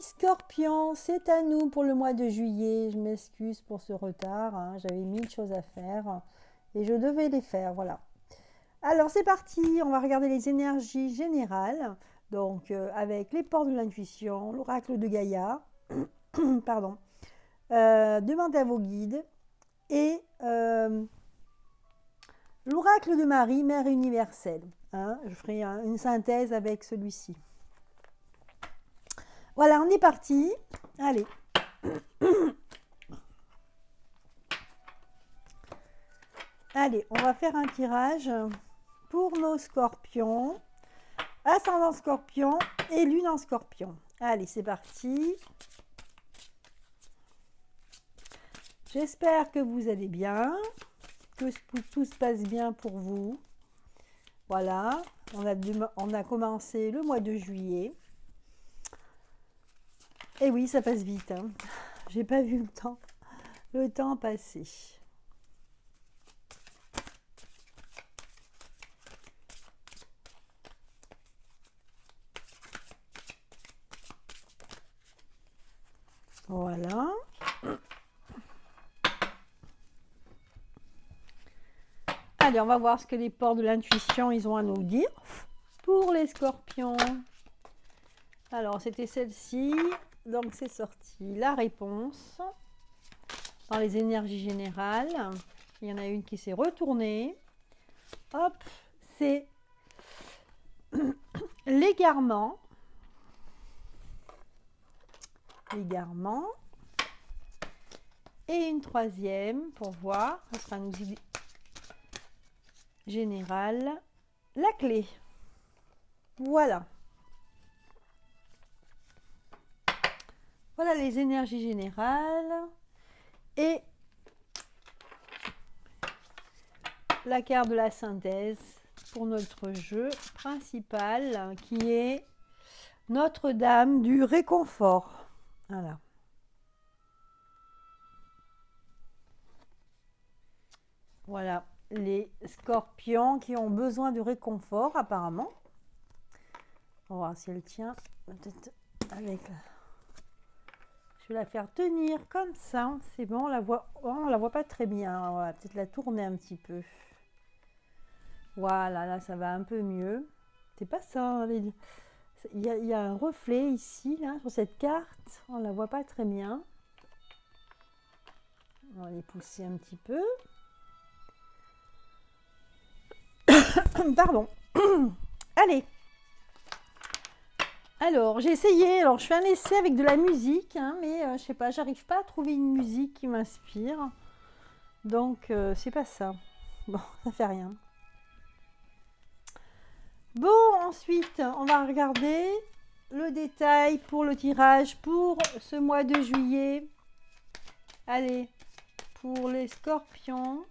Scorpion, c'est à nous pour le mois de juillet. Je m'excuse pour ce retard, hein. J'avais 1000 choses à faire et je devais les faire, voilà. Alors c'est parti, on va regarder les énergies générales. Donc avec les portes de l'intuition, l'oracle de Gaïa, pardon, demandez à vos guides et l'oracle de Marie, Mère universelle. Hein, je ferai une synthèse avec celui-ci. Voilà, on est parti. Allez. Allez, on va faire un tirage pour nos scorpions, ascendant scorpion et lune en scorpion. Allez, c'est parti. J'espère que vous allez bien, que tout se passe bien pour vous. Voilà, on a commencé le mois de juillet. Et oui, ça passe vite. Hein. J'ai pas vu le temps passer. Voilà. Allez, on va voir ce que les ports de l'intuition, ils ont à nous dire. Pour les scorpions. Alors, c'était celle-ci. Donc, c'est sorti la réponse. Dans les énergies générales. Il y en a une qui s'est retournée. Hop, c'est l'égarement. L'égarement. Et une troisième pour voir. Ce sera une idée générale. La clé. Voilà. Voilà les énergies générales. Et la carte de la synthèse pour notre jeu principal qui est Notre-Dame du réconfort. Voilà. Voilà les scorpions qui ont besoin de réconfort apparemment. On va voir si elle tient. Peut-être avec la... Je vais la faire tenir comme ça. C'est bon, on la voit pas très bien. On va peut-être la tourner un petit peu. Voilà, là ça va un peu mieux. C'est pas ça. Il y a un reflet ici, là, sur cette carte. On la voit pas très bien. On va les pousser un petit peu. Pardon. Allez. Alors, j'ai essayé. Alors, je fais un essai avec de la musique, hein, mais je sais pas, j'arrive pas à trouver une musique qui m'inspire. Donc, c'est pas ça. Bon, ça fait rien. Bon, ensuite, on va regarder le détail pour le tirage pour ce mois de juillet. Allez, pour les scorpions.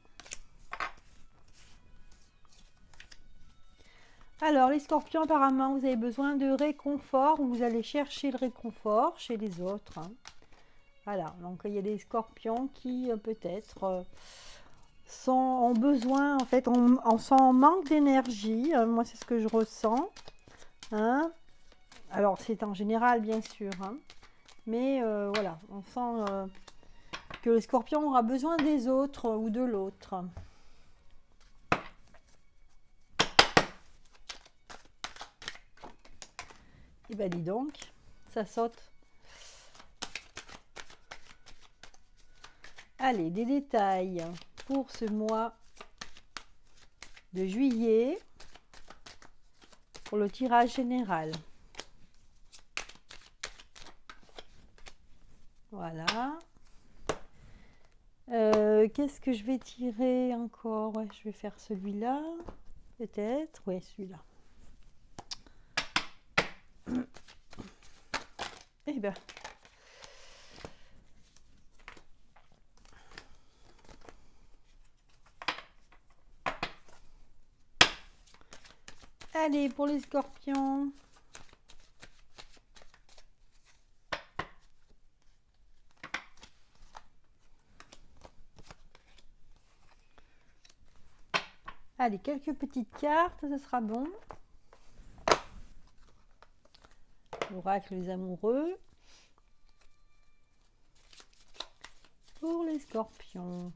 Alors, les scorpions, apparemment, vous avez besoin de réconfort. Vous allez chercher le réconfort chez les autres. Hein. Voilà, donc il y a des scorpions qui peut-être ont besoin, en fait, on sent un manque d'énergie. Moi, c'est ce que je ressens. Hein. Alors, c'est en général, bien sûr. Hein. Mais voilà, on sent que le scorpion aura besoin des autres ou de l'autre. Et bien, dis donc, ça saute. Allez, des détails pour ce mois de juillet pour le tirage général. Voilà. Qu'est-ce que je vais tirer encore? Ouais, je vais faire celui-là, peut-être. Oui, celui-là. Eh bien. Allez, pour les scorpions. Allez, quelques petites cartes, ce sera bon. L'oracle des amoureux. les scorpions.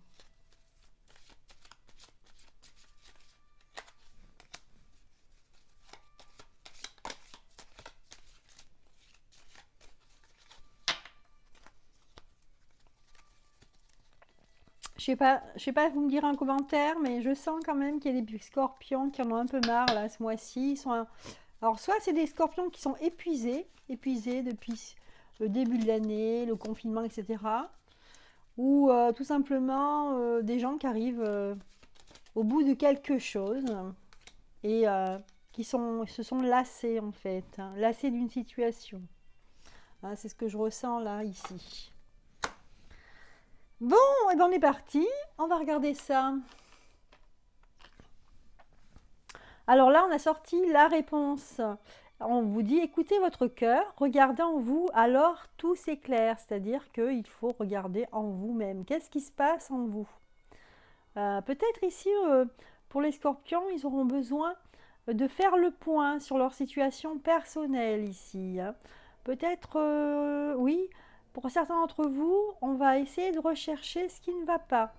Je sais pas, vous me direz en commentaire, mais je sens quand même qu'il y a des scorpions qui en ont un peu marre là ce mois-ci. Alors soit c'est des scorpions qui sont épuisés depuis le début de l'année, le confinement, etc. Ou tout simplement des gens qui arrivent au bout de quelque chose et se sont lassés en fait, hein, lassés d'une situation. Hein, c'est ce que je ressens là, ici. Bon, et ben on est parti, on va regarder ça. Alors là, on a sorti la réponse. On vous dit, écoutez votre cœur, regardez en vous, alors tout s'éclaire. C'est-à-dire qu'il faut regarder en vous-même. Qu'est-ce qui se passe en vous? Peut-être ici, pour les scorpions, ils auront besoin de faire le point sur leur situation personnelle ici. Hein. Peut-être, oui, pour certains d'entre vous, on va essayer de rechercher ce qui ne va pas.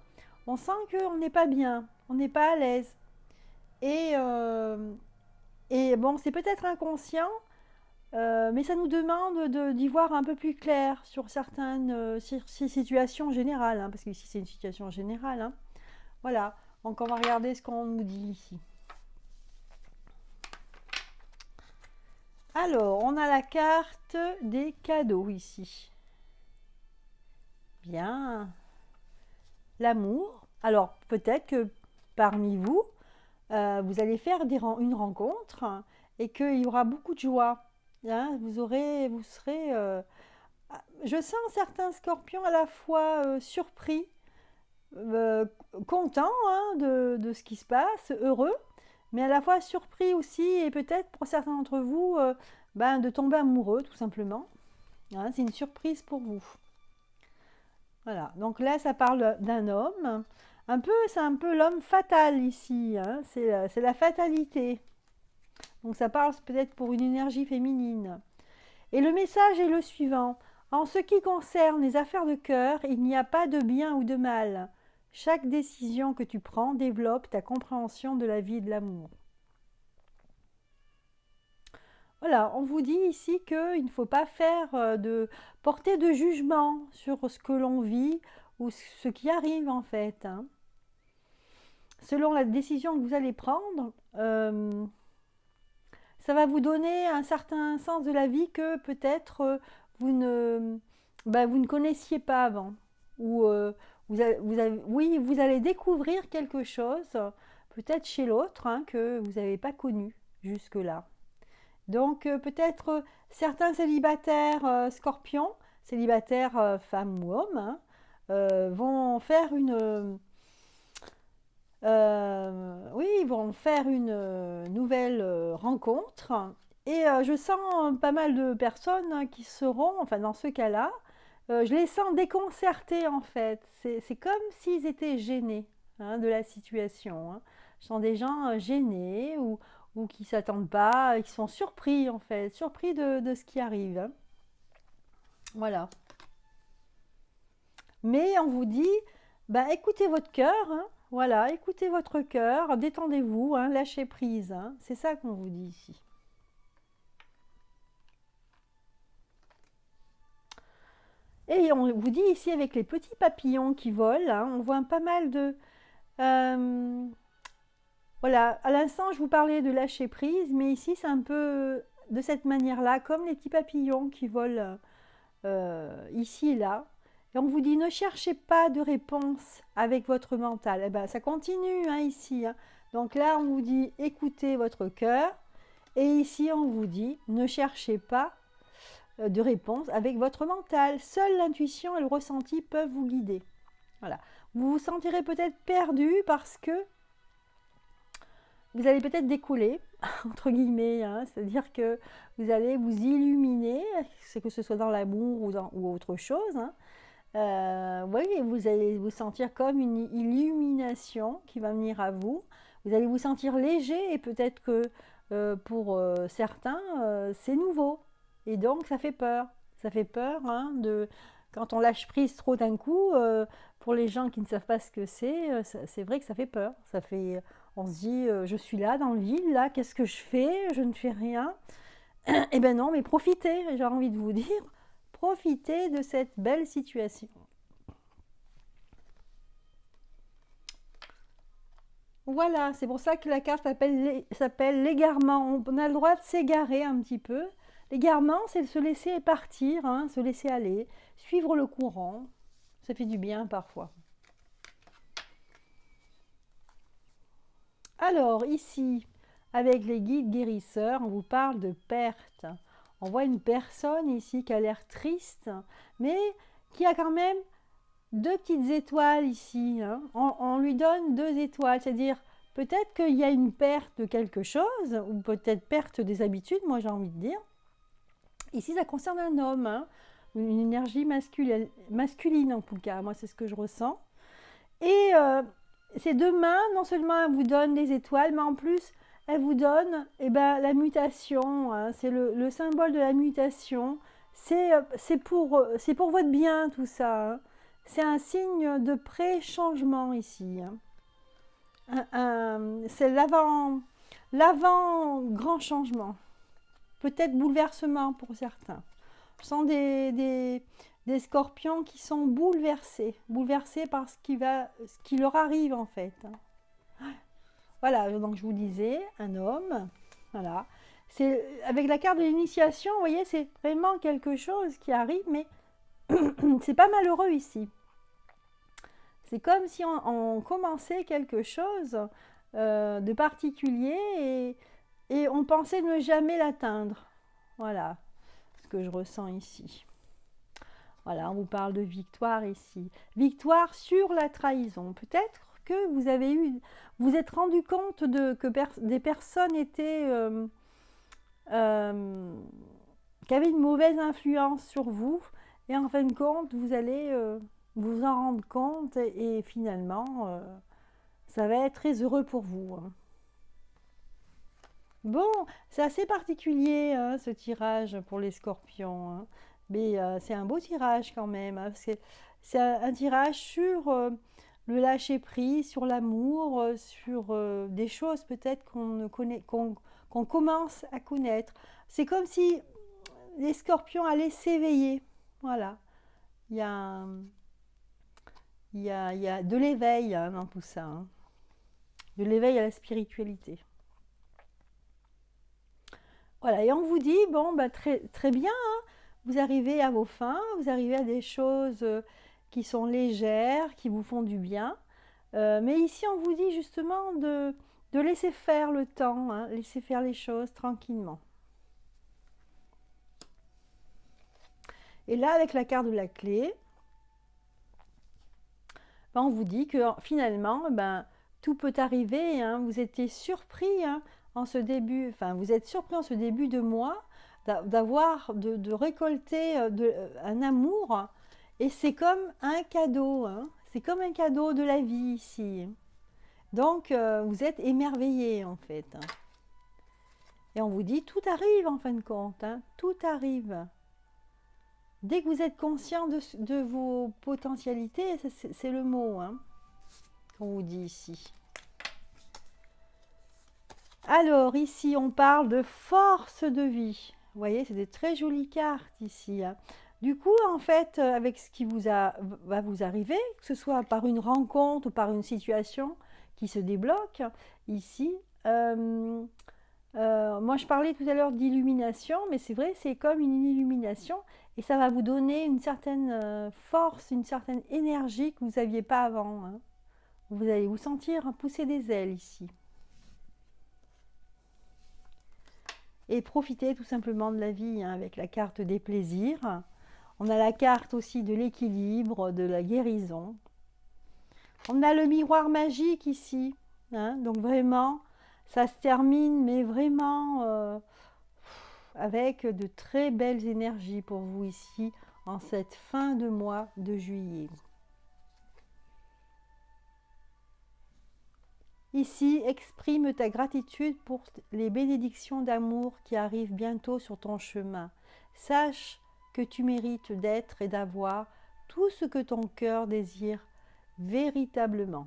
On sent qu'on n'est pas bien, on n'est pas à l'aise. Et, bon, c'est peut-être inconscient, mais ça nous demande d'y voir un peu plus clair sur certaines situations générales, hein, parce qu'ici c'est une situation générale. Hein. Voilà, donc on va regarder ce qu'on nous dit ici. Alors, on a la carte des cadeaux ici. Bien. L'amour. Alors, peut-être que parmi vous, vous allez faire une rencontre et qu'il y aura beaucoup de joie. Hein, vous serez... je sens certains scorpions à la fois surpris, contents hein, de ce qui se passe, heureux, mais à la fois surpris aussi et peut-être pour certains d'entre vous de tomber amoureux tout simplement. Hein, c'est une surprise pour vous. Voilà, donc là ça parle d'un homme. C'est un peu l'homme fatal ici, hein. C'est la fatalité. Donc ça parle peut-être pour une énergie féminine. Et le message est le suivant. En ce qui concerne les affaires de cœur, il n'y a pas de bien ou de mal. Chaque décision que tu prends développe ta compréhension de la vie et de l'amour. Voilà, on vous dit ici qu'il ne faut pas faire porter de jugement sur ce que l'on vit ou ce qui arrive en fait. Hein. Selon la décision que vous allez prendre, ça va vous donner un certain sens de la vie que peut-être vous ne connaissiez pas avant. Ou vous allez découvrir quelque chose, peut-être chez l'autre, hein, que vous n'avez pas connu jusque-là. Donc peut-être certains célibataires scorpions, célibataires femmes ou hommes, hein, vont faire ils vont faire une nouvelle rencontre. Et je sens pas mal de personnes hein, qui seront, enfin dans ce cas-là, je les sens déconcertés en fait. C'est comme s'ils étaient gênés hein, de la situation. Hein. Je sens des gens gênés ou qui ne s'attendent pas, qui sont surpris en fait, surpris de ce qui arrive. Hein. Voilà. Mais on vous dit, écoutez votre cœur, hein, voilà, écoutez votre cœur, détendez-vous, hein, lâchez prise, hein, c'est ça qu'on vous dit ici. Et on vous dit ici avec les petits papillons qui volent, hein, on voit pas mal de... voilà, à l'instant je vous parlais de lâcher prise, mais ici c'est un peu de cette manière-là, comme les petits papillons qui volent ici et là. Et on vous dit ne cherchez pas de réponse avec votre mental. Eh ben, ça continue hein, ici. Hein. Donc là, on vous dit écoutez votre cœur. Et ici, on vous dit ne cherchez pas de réponse avec votre mental. Seule l'intuition et le ressenti peuvent vous guider. Voilà. Vous vous sentirez peut-être perdu parce que vous allez peut-être décoller, entre guillemets. Hein, c'est-à-dire que vous allez vous illuminer, que ce soit dans l'amour ou autre chose. Hein. Oui, vous allez vous sentir comme une illumination qui va venir à vous. Vous allez vous sentir léger et peut-être que pour certains, c'est nouveau. Et donc, ça fait peur. Ça fait peur hein, Quand on lâche prise trop d'un coup, pour les gens qui ne savent pas ce que c'est vrai que ça fait peur. On se dit, je suis là dans le vide, là, qu'est-ce que je fais? Je ne fais rien. Eh ben non, mais profitez, j'ai envie de vous dire, profitez de cette belle situation. Voilà, c'est pour ça que la carte s'appelle l'égarement. On a le droit de s'égarer un petit peu. L'égarement, c'est de se laisser partir, hein, se laisser aller, suivre le courant. Ça fait du bien parfois. Alors, ici, avec les guides guérisseurs, on vous parle de perte. On voit une personne ici qui a l'air triste, mais qui a quand même deux petites étoiles ici. Hein. On lui donne 2 étoiles, c'est-à-dire peut-être qu'il y a une perte de quelque chose, ou peut-être perte des habitudes, moi j'ai envie de dire. Ici, ça concerne un homme, hein, une énergie masculine en tout cas, moi c'est ce que je ressens. Et ces deux mains, non seulement elles vous donnent les étoiles, mais en plus, elles vous donnent la mutation, hein, c'est le symbole de la mutation. C'est pour votre bien tout ça. Hein. C'est un signe de pré-changement ici. Hein. C'est l'avant grand changement. Peut-être bouleversement pour certains. Je sens des scorpions qui sont bouleversés par ce qui leur arrive en fait. Voilà, donc je vous disais, un homme, voilà. C'est avec la carte de l'initiation, vous voyez, c'est vraiment quelque chose qui arrive, mais c'est pas malheureux ici. C'est comme si on commençait quelque chose de particulier et on pensait ne jamais l'atteindre. Voilà ce que je ressens ici. Voilà, on vous parle de victoire ici. Victoire sur la trahison. Peut-être que vous êtes rendu compte que des personnes qui avaient une mauvaise influence sur vous, et en fin de compte, vous allez vous en rendre compte, et finalement, ça va être très heureux pour vous. Hein. Bon, c'est assez particulier hein, ce tirage pour les scorpions. Hein. Mais c'est un beau tirage quand même. Hein, parce que c'est un tirage sur le lâcher-prise, sur l'amour, sur des choses peut-être qu'on commence à connaître. C'est comme si les scorpions allaient s'éveiller. Voilà. Il y a, il y a de l'éveil hein, dans tout ça. Hein. De l'éveil à la spiritualité. Voilà, et on vous dit, bon, bah, très, très bien, hein, vous arrivez à vos fins, vous arrivez à des choses qui sont légères, qui vous font du bien. Mais ici, on vous dit justement de laisser faire le temps, hein, laisser faire les choses tranquillement. Et là, avec la carte de la clé, ben, on vous dit que finalement, ben, tout peut arriver. Hein, vous étiez surpris hein, en ce début, enfin, vous êtes surpris en ce début de mois de récolter un amour. Et c'est comme un cadeau. Hein, c'est comme un cadeau de la vie ici. Donc, vous êtes émerveillés en fait. Hein. Et on vous dit, tout arrive en fin de compte. Hein, tout arrive. Dès que vous êtes conscient de vos potentialités, c'est le mot hein, qu'on vous dit ici. Alors, ici, on parle de force de vie. Vous voyez, c'est des très jolies cartes ici. Hein. Du coup, en fait, avec ce qui va vous arriver, que ce soit par une rencontre ou par une situation qui se débloque, ici, moi je parlais tout à l'heure d'illumination, mais c'est vrai, c'est comme une illumination et ça va vous donner une certaine force, une certaine énergie que vous n'aviez pas avant. Hein. Vous allez vous sentir pousser des ailes ici. Et profitez tout simplement de la vie hein, avec la carte des plaisirs. On a la carte aussi de l'équilibre, de la guérison. On a le miroir magique ici. Hein, donc vraiment, ça se termine, mais vraiment avec de très belles énergies pour vous ici en cette fin de mois de juillet. Ici, exprime ta gratitude pour les bénédictions d'amour qui arrivent bientôt sur ton chemin. Sache que tu mérites d'être et d'avoir tout ce que ton cœur désire véritablement.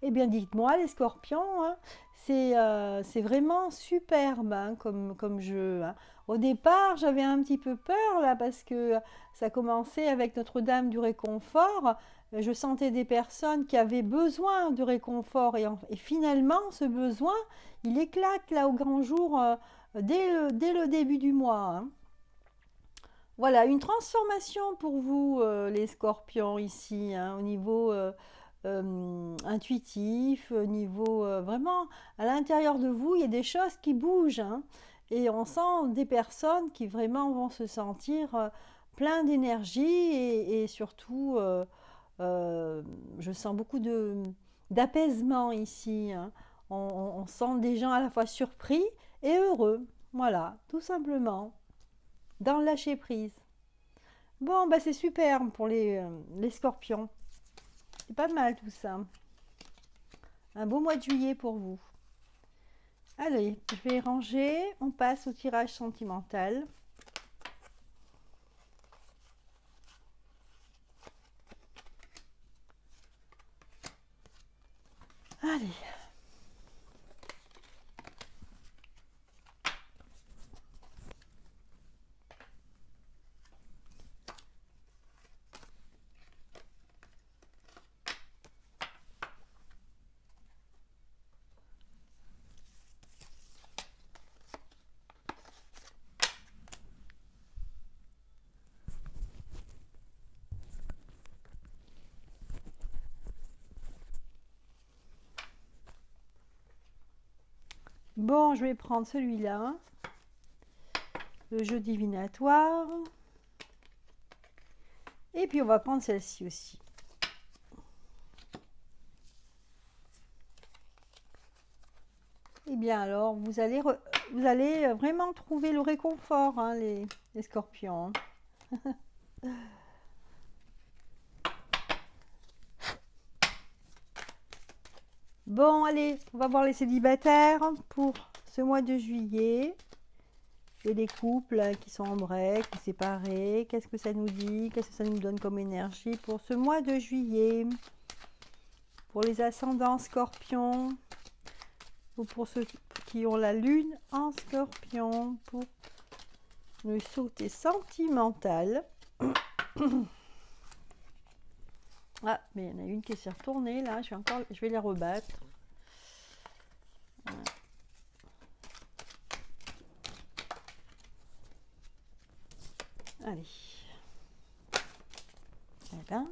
Eh bien, dites-moi, les scorpions, hein, c'est vraiment superbe hein, comme jeu. Hein. Au départ, j'avais un petit peu peur là parce que ça commençait avec Notre-Dame du réconfort. Je sentais des personnes qui avaient besoin de réconfort et finalement, ce besoin, il éclate là au grand jour dès le début du mois. Hein. Voilà, une transformation pour vous, les scorpions, ici, hein, au niveau intuitif, au niveau vraiment à l'intérieur de vous, il y a des choses qui bougent. Hein, et on sent des personnes qui vraiment vont se sentir plein d'énergie et surtout, je sens beaucoup d'apaisement ici. Hein. On sent des gens à la fois surpris et heureux. Voilà, tout simplement, dans le lâcher prise. Bon, bah c'est super pour les scorpions. C'est pas mal tout ça. Un beau mois de juillet pour vous. Allez, je vais ranger. On passe au tirage sentimental. Allez. Bon, je vais prendre celui-là. Le jeu divinatoire. Et puis on va prendre celle-ci aussi. Eh bien alors, vous allez vraiment trouver le réconfort, hein, les scorpions. Bon, allez, on va voir les célibataires pour ce mois de juillet. Et les couples qui sont en break, ou séparés. Qu'est-ce que ça nous dit? Qu'est-ce que ça nous donne comme énergie pour ce mois de juillet? Pour les ascendants scorpions, ou pour ceux qui ont la lune en scorpion, pour le sauté sentimental. Ah, mais il y en a une qui s'est retournée là, je vais les rebattre. Voilà. Allez. Voilà.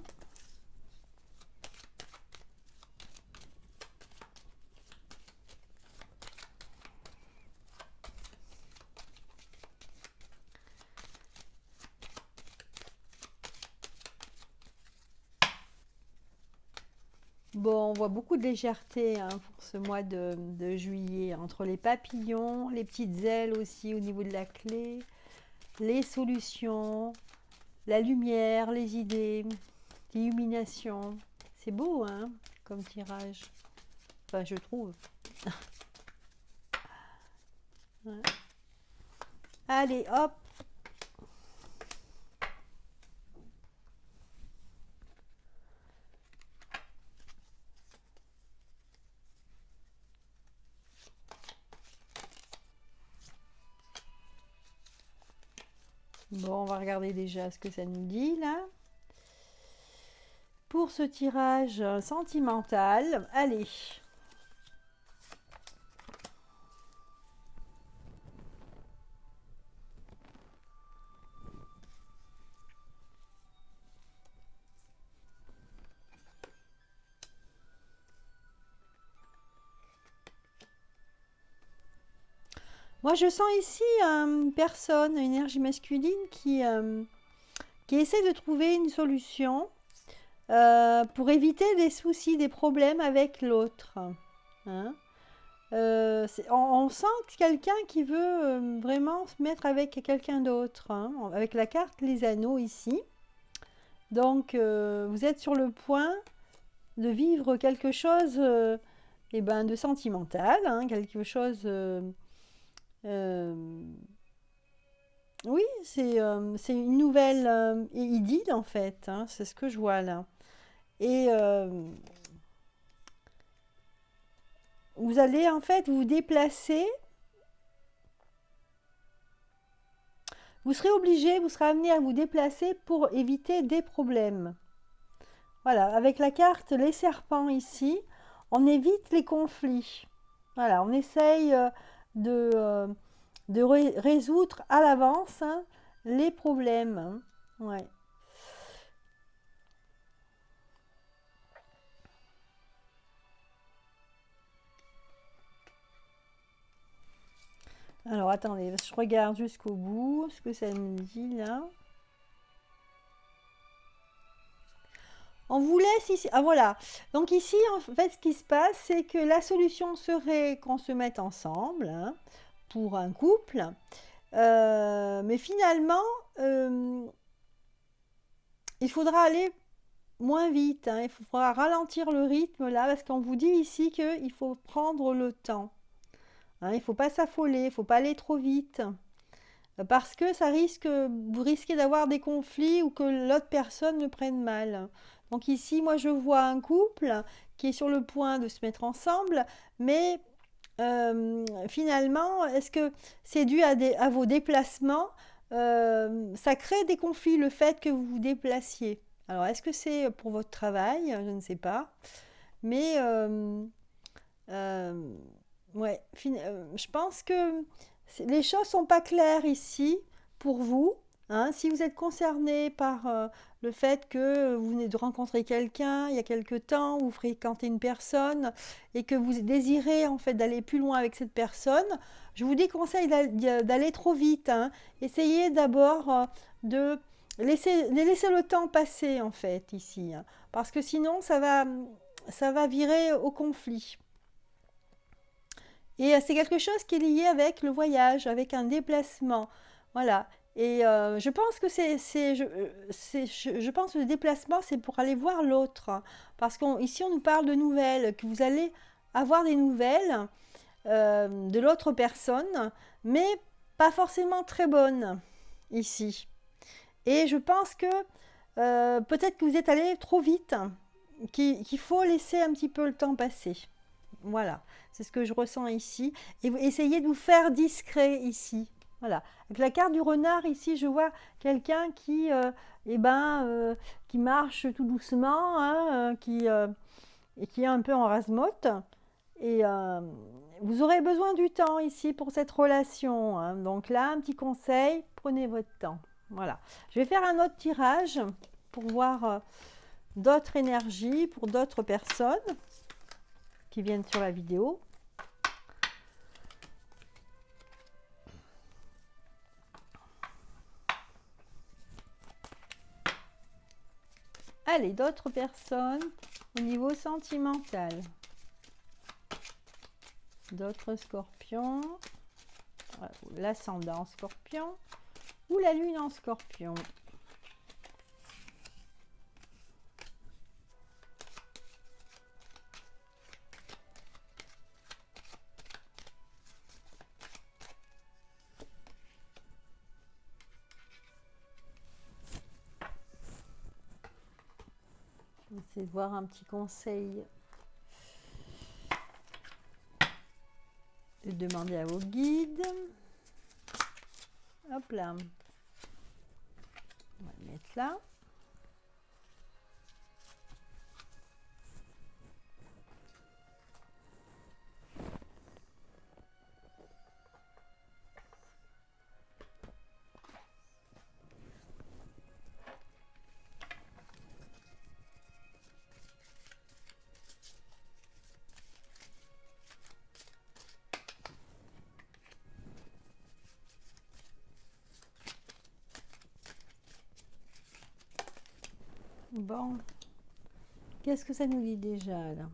Bon, on voit beaucoup de légèreté hein, pour ce mois de juillet, entre les papillons, les petites ailes aussi au niveau de la clé, les solutions, la lumière, les idées, l'illumination. C'est beau, hein, comme tirage. Enfin, je trouve. Ouais. Allez, hop. Bon, on va regarder déjà ce que ça nous dit là. Pour ce tirage sentimental, allez. Moi, je sens ici une personne, une énergie masculine qui essaie de trouver une solution pour éviter des soucis, des problèmes avec l'autre. Hein. On sent quelqu'un qui veut vraiment se mettre avec quelqu'un d'autre, hein, avec la carte les anneaux ici. Donc, vous êtes sur le point de vivre quelque chose eh ben, de sentimental, hein, quelque chose... oui, c'est une nouvelle idylle en fait, hein, c'est ce que je vois là. Et vous allez en fait vous déplacer, vous serez obligé, vous serez amené à vous déplacer pour éviter des problèmes. Voilà, avec la carte les serpents ici, on évite les conflits. Voilà, on essaye de, euh, de résoudre à l'avance, hein, les problèmes, hein. Ouais. Alors attendez, je regarde jusqu'au bout ce que ça me dit là. On vous laisse ici. Ah voilà. Donc ici, en fait, ce qui se passe, c'est que la solution serait qu'on se mette ensemble, hein, pour un couple. Mais finalement, euh, il faudra aller moins vite, hein. Il faudra ralentir le rythme là, parce qu'on vous dit ici qu'il faut prendre le temps, hein. Il ne faut pas s'affoler, il ne faut pas aller trop vite. Parce que ça risque, vous risquez d'avoir des conflits ou que l'autre personne ne prenne mal. Donc ici, moi, je vois un couple qui est sur le point de se mettre ensemble, mais finalement, est-ce que c'est dû à vos déplacements? Ça crée des conflits, le fait que vous vous déplaciez. Alors, est-ce que c'est pour votre travail? Je ne sais pas. Mais euh, ouais, je pense que les choses sont pas claires ici pour vous, hein. Si vous êtes concerné par le fait que vous venez de rencontrer quelqu'un il y a quelque temps, vous fréquentez une personne et que vous désirez en fait d'aller plus loin avec cette personne, je vous déconseille d'aller trop vite, hein. Essayez d'abord de laisser le temps passer en fait ici, hein, parce que sinon ça va virer au conflit. Et c'est quelque chose qui est lié avec le voyage, avec un déplacement. Voilà. Et je pense que je pense que le déplacement, c'est pour aller voir l'autre, hein. Parce qu'ici, on nous parle de nouvelles, que vous allez avoir des nouvelles de l'autre personne, mais pas forcément très bonnes ici. Et je pense que peut-être que vous êtes allé trop vite, qu'il faut laisser un petit peu le temps passer. Voilà, c'est ce que je ressens ici. Et vous essayez de vous faire discret ici. Voilà. Avec la carte du renard ici, je vois quelqu'un eh ben, qui marche tout doucement, hein, et qui est un peu en rase-motte. Et vous aurez besoin du temps ici pour cette relation, hein. Donc là, un petit conseil, prenez votre temps. Voilà. Je vais faire un autre tirage pour voir d'autres énergies pour d'autres personnes qui viennent sur la vidéo. Allez, d'autres personnes au niveau sentimental. D'autres scorpions. L'ascendant scorpion ou la lune en scorpion. Essayez de voir un petit conseil. De demander à vos guides. Hop là. On va le mettre là. Bon, qu'est-ce que ça nous dit déjà là?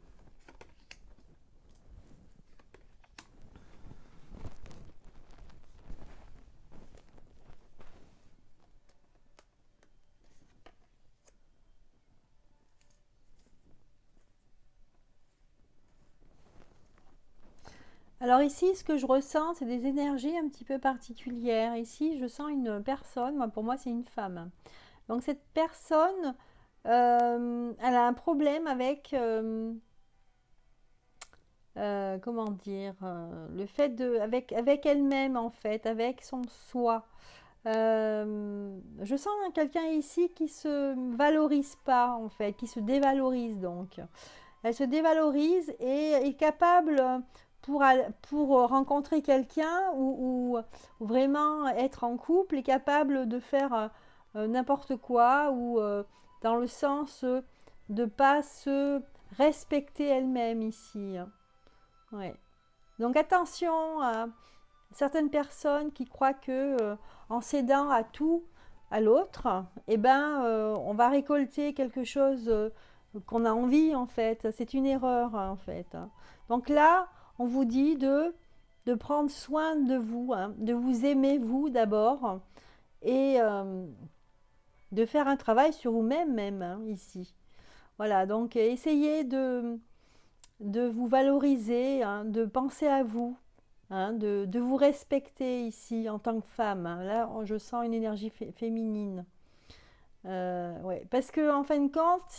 Alors ici, ce que je ressens, c'est des énergies un petit peu particulières. Ici, je sens une personne, moi, pour moi, c'est une femme. Donc cette personne, elle a un problème avec, comment dire, le fait de, avec elle-même en fait, avec son soi. Je sens quelqu'un ici qui se valorise pas en fait, qui se dévalorise donc. Elle se dévalorise et est capable pour rencontrer quelqu'un ou vraiment être en couple, est capable de faire n'importe quoi ou dans le sens de pas se respecter elle-même ici. Ouais. Donc attention à certaines personnes qui croient que en cédant à tout à l'autre, eh ben, on va récolter quelque chose qu'on a envie en fait. C'est une erreur en fait. Donc là, on vous dit de prendre soin de vous, hein, de vous aimer vous d'abord et de faire un travail sur vous-même même hein, ici. Voilà, donc essayez de vous valoriser, hein, de penser à vous, hein, de vous respecter ici en tant que femme. Hein. Là, je sens une énergie féminine. Ouais. Parce que en fin de compte,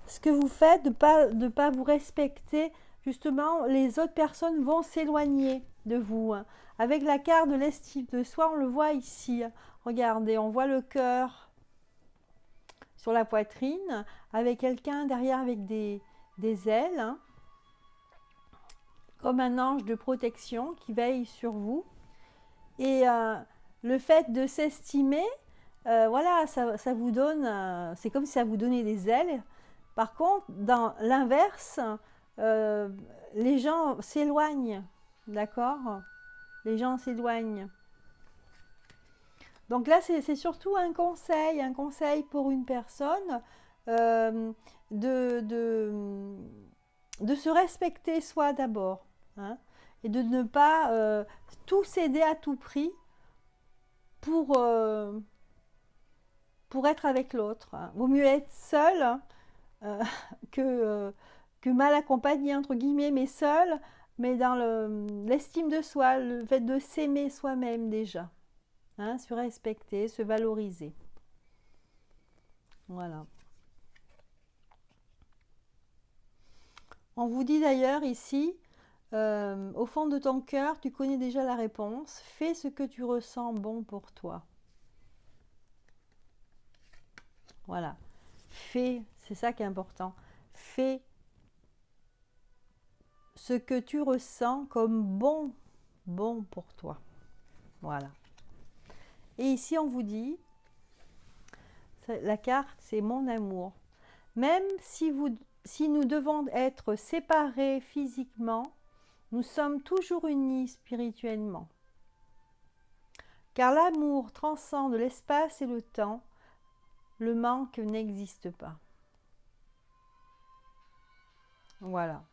ce que vous faites, de pas vous respecter, justement, les autres personnes vont s'éloigner de vous. Hein. Avec la carte de l'estime de soi, on le voit ici. Regardez, on voit le cœur sur la poitrine, avec quelqu'un derrière avec des ailes. Hein, comme un ange de protection qui veille sur vous. Et le fait de s'estimer, voilà, ça vous donne, c'est comme si ça vous donnait des ailes. Par contre, dans l'inverse, euh, les gens s'éloignent, d'accord? Les gens s'éloignent. Donc là, c'est surtout un conseil pour une personne euh, de, de, de se respecter soi d'abord. Hein, et de ne pas tout céder à tout prix pour, pour être avec l'autre. Hein. Vaut mieux être seul hein, euh, que mal accompagné, entre guillemets, mais seul, mais dans l'estime de soi, le fait de s'aimer soi-même déjà. Hein, se respecter, se valoriser. Voilà. On vous dit d'ailleurs ici, au fond de ton cœur, tu connais déjà la réponse. Fais ce que tu ressens bon pour toi. Voilà. Fais, c'est ça qui est important. Fais ce que tu ressens comme bon pour toi. Voilà. Et ici, on vous dit, la carte, c'est mon amour. Même si nous devons être séparés physiquement, nous sommes toujours unis spirituellement. Car l'amour transcende l'espace et le temps, le manque n'existe pas. Voilà.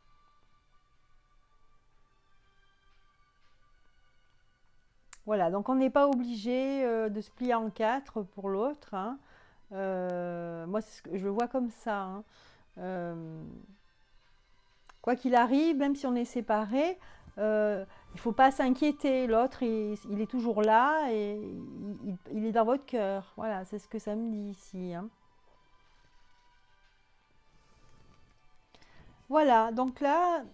Voilà, donc on n'est pas obligé de se plier en quatre pour l'autre. Hein. Moi, je le vois comme ça. Hein. Quoi qu'il arrive, même si on est séparés, il ne faut pas s'inquiéter. L'autre, il est toujours là et il est dans votre cœur. Voilà, c'est ce que ça me dit ici. Hein. Voilà, donc là,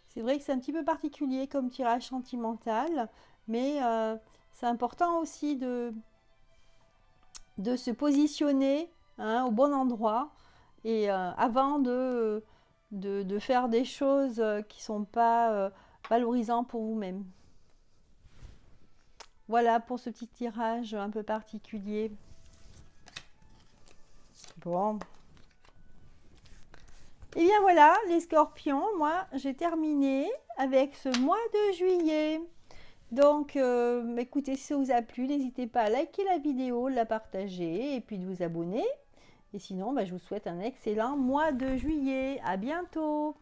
c'est vrai que c'est un petit peu particulier comme tirage sentimental, mais c'est important aussi de se positionner hein, au bon endroit et avant de faire des choses qui ne sont pas valorisantes pour vous-même. Voilà pour ce petit tirage un peu particulier. Bon. Et bien voilà, les scorpions, moi j'ai terminé avec ce mois de juillet. Donc, écoutez, si ça vous a plu, n'hésitez pas à liker la vidéo, la partager et puis de vous abonner. Et sinon, je vous souhaite un excellent mois de juillet. À bientôt!